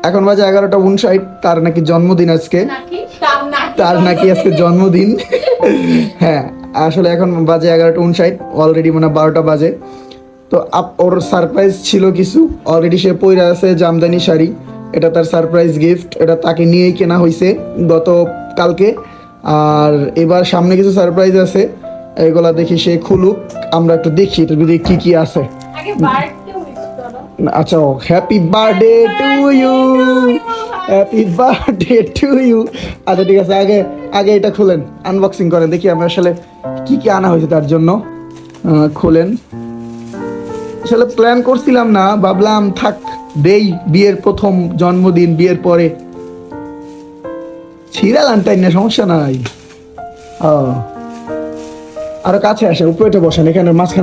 এখন বাজে 11:59, তার নাকি জন্মদিন আজকে, তার নাকি আজকে জন্মদিন। হ্যাঁ আসলে এখন বাজে 11:59, অলরেডি মানে 12টা বাজে। তো ওর সারপ্রাইজ ছিল কিছু, অলরেডি সে পইরা আছে জামদানি শাড়ি, এটা তার সারপ্রাইজ গিফট, এটা তাকে নিয়েই কেনা হয়েছে কালকে। আর এবার সামনে কিছু সারপ্রাইজ আছে, এগুলা দেখি সে খুলুক, আমরা একটু দেখি এটার ভিতরে কি কি আছে। আচ্ছা, happy birthday to you, happy birthday to you. আচ্ছা ঠিক আছে, আগে এটা খুলেন, আনবক্সিং করেন, দেখি আমরা আসলে কি কি আনা হয়েছে তার জন্য। খুলেন। আসলে প্ল্যান করছিলাম না, ভাবলাম থাক দেই, বিয়ের প্রথম জন্মদিন, বিয়ের পরে ছিড়াল আনটাই না, সমস্যা নাই। আরো কাছে আসে, উপরে বসেন, এখানে মাঝখানে